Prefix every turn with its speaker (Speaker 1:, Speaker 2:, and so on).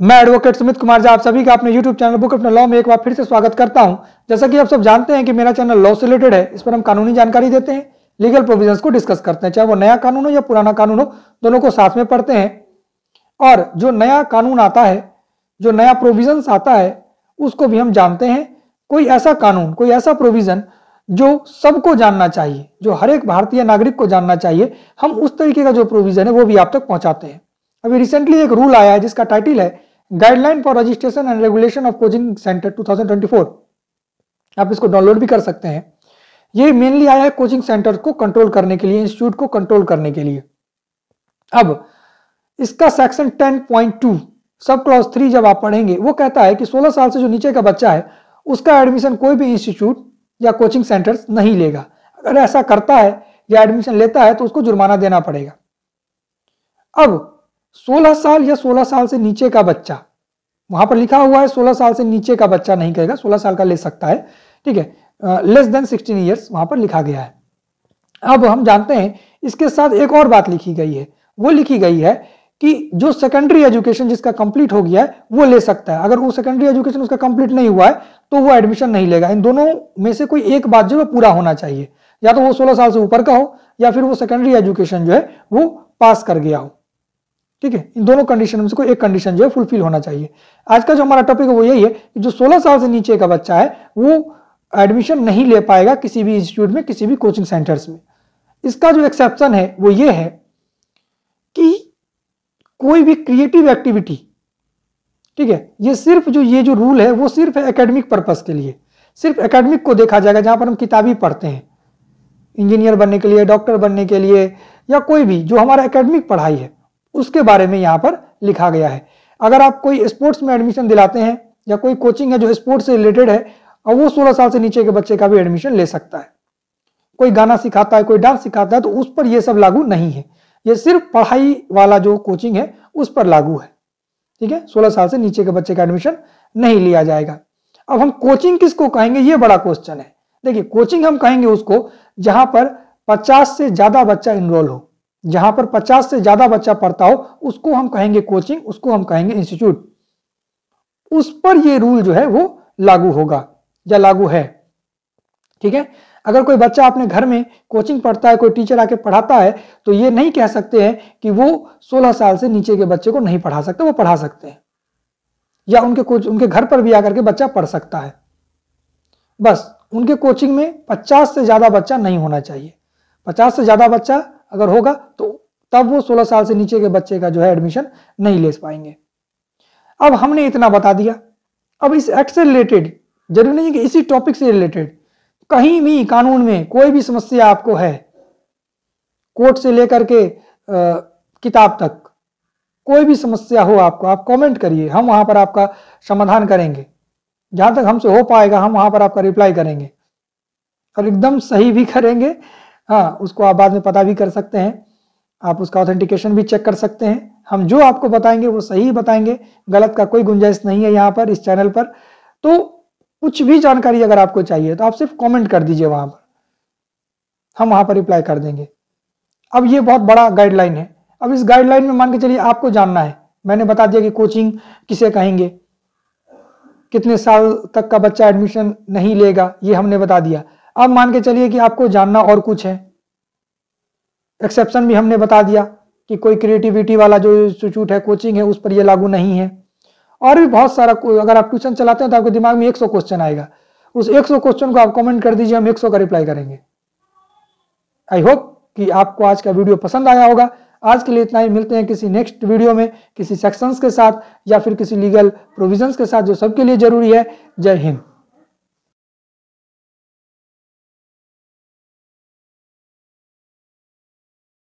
Speaker 1: मैं एडवोकेट सुमित कुमार झा आप सभी का अपने YouTube चैनल बुक अपना लॉ में एक बार फिर से स्वागत करता हूं। जैसा कि आप सब जानते हैं कि मेरा चैनल लॉ से रिलेटेड है। इस पर हम कानूनी जानकारी देते हैं, लीगल प्रोविजंस को डिस्कस करते हैं, चाहे वो नया कानून हो या पुराना कानून हो, दोनों को साथ में पढ़ते हैं। और जो नया कानून आता है, जो नया प्रोविजंस आता है, उसको भी हम जानते हैं। कोई ऐसा कानून, कोई ऐसा प्रोविजन जो सबको जानना चाहिए, जो हर एक भारतीय नागरिक को जानना चाहिए, हम उस तरीके का जो प्रोविजन है वो भी आप तक पहुंचाते हैं। अभी रिसेंटली एक रूल आया है जिसका टाइटल है guideline for registration and regulation of coaching centre 2024। आप इसको डाउनलोड भी कर सकते हैं। ये मेनली आया है कोचिंग सेंटर को कंट्रोल करने के लिए, इंस्टीट्यूट को कंट्रोल करने के लिए। अब इसका सेक्शन 10.2 सब क्लॉज 3 जब आप पढ़ेंगे, वो कहता है कि 16 साल से जो नीचे का बच्चा है उसका एडमिशन कोई भी इंस्टीट्यूट या कोचिंग सेंटर्स नहीं लेगा। अगर ऐसा करता है या एडमिशन लेता है तो उसको जुर्माना देना पड़ेगा। अब 16 साल या 16 साल से नीचे का बच्चा, वहां पर लिखा हुआ है 16 साल से नीचे का बच्चा नहीं कहेगा, 16 साल का ले सकता है, ठीक है, लेस देन 16 ईयर्स वहां पर लिखा गया है। अब हम जानते हैं इसके साथ एक और बात लिखी गई है, वो लिखी गई है कि जो सेकेंडरी एजुकेशन जिसका कंप्लीट हो गया है वो ले सकता है। अगर वो सेकेंडरी एजुकेशन उसका कंप्लीट नहीं हुआ है तो वो एडमिशन नहीं लेगा। इन दोनों में से कोई एक बात जो है पूरा होना चाहिए, या तो वो 16 साल से ऊपर का हो या फिर वो सेकेंडरी एजुकेशन जो है वो पास कर गया हो, ठीक है। इन दोनों कंडीशन में से कोई एक कंडीशन जो है फुलफिल होना चाहिए। आज का जो हमारा टॉपिक है वो यही है कि जो 16 साल से नीचे का बच्चा है वो एडमिशन नहीं ले पाएगा किसी भी इंस्टीट्यूट में, किसी भी कोचिंग सेंटर्स में। इसका जो एक्सेप्शन है वो ये है कि कोई भी क्रिएटिव एक्टिविटी, ठीक है, ये सिर्फ ये जो रूल है वो सिर्फ एकेडमिक पर्पस के लिए, सिर्फ एकेडमिक को देखा जाएगा। जहां पर हम किताबी पढ़ते हैं इंजीनियर बनने के लिए, डॉक्टर बनने के लिए, या कोई भी जो हमारा एकेडमिक पढ़ाई है उसके बारे में यहां पर लिखा गया है। अगर आप कोई स्पोर्ट्स में एडमिशन दिलाते हैं या कोई कोचिंग है जो स्पोर्ट्स से रिलेटेड है, और वो 16 साल से नीचे के बच्चे का भी एडमिशन ले सकता है। कोई गाना सिखाता है, कोई डांस सिखाता है, तो उस पर यह सब लागू नहीं है। ये सिर्फ पढ़ाई वाला जो कोचिंग है उस पर लागू है, ठीक है। 16 साल से नीचे के बच्चे का एडमिशन नहीं लिया जाएगा। अब हम कोचिंग किसको कहेंगे, ये बड़ा क्वेश्चन है। देखिए, कोचिंग हम कहेंगे उसको जहां पर 50 से ज्यादा बच्चा इनरोल हो, जहां पर 50 से ज्यादा बच्चा पढ़ता हो उसको हम कहेंगे कोचिंग, उसको हम कहेंगे इंस्टीट्यूट। उस पर ये रूल जो है वो लागू होगा या लागू है, ठीक है। अगर कोई बच्चा अपने घर में कोचिंग पढ़ता है, कोई टीचर आके पढ़ाता है, तो ये नहीं कह सकते हैं कि वो 16 साल से नीचे के बच्चे को नहीं पढ़ा सकते, वो पढ़ा सकते हैं, या उनके घर पर भी आकर के बच्चा पढ़ सकता है। बस उनके कोचिंग में 50 से ज्यादा बच्चा नहीं होना चाहिए। 50 से ज्यादा बच्चा अगर होगा तो तब वो 16 साल से नीचे के बच्चे का जो है एडमिशन नहीं ले पाएंगे। अब हमने इतना बता दिया। अब इस एक्ट से रिलेटेड, जरूरी नहीं है कि इसी टॉपिक से रिलेटेड, कहीं भी कानून में कोई भी समस्या आपको है, कोर्ट से लेकर के किताब तक कोई भी समस्या हो आपको, आप कमेंट करिए, हम वहां पर आपका समाधान करेंगे। जहां तक हमसे हो पाएगा हम वहां पर आपका रिप्लाई करेंगे, और एकदम सही भी करेंगे। हाँ, उसको आप बाद में पता भी कर सकते हैं, आप उसका ऑथेंटिकेशन भी चेक कर सकते हैं। हम जो आपको बताएंगे वो सही बताएंगे, गलत का कोई गुंजाइश नहीं है यहाँ पर, इस चैनल पर। तो कुछ भी जानकारी अगर आपको चाहिए तो आप सिर्फ कमेंट कर दीजिए वहां पर, हम वहां पर रिप्लाई कर देंगे। अब ये बहुत बड़ा गाइडलाइन है। अब इस गाइडलाइन में मान के चलिए आपको जानना है, मैंने बता दिया कि कोचिंग किसे कहेंगे, कितने साल तक का बच्चा एडमिशन नहीं लेगा, ये हमने बता दिया। अब मान के चलिए कि आपको जानना और कुछ है, एक्सेप्शन भी हमने बता दिया कि कोई क्रिएटिविटी वाला जो इंस्टीट्यूट है, कोचिंग है, उस पर ये लागू नहीं है। और भी बहुत सारा, अगर आप ट्यूशन चलाते हैं तो आपके दिमाग में 100 क्वेश्चन आएगा, उस 100 क्वेश्चन को आप कमेंट कर दीजिए, हम 100 का रिप्लाई करेंगे। आई होप कि आपको आज का वीडियो पसंद आया होगा। आज के लिए इतना ही, मिलते हैं किसी नेक्स्ट वीडियो में, किसी सेक्शंस के साथ या फिर किसी लीगल प्रोविजंस के साथ जो सबके लिए जरूरी है। जय हिंद।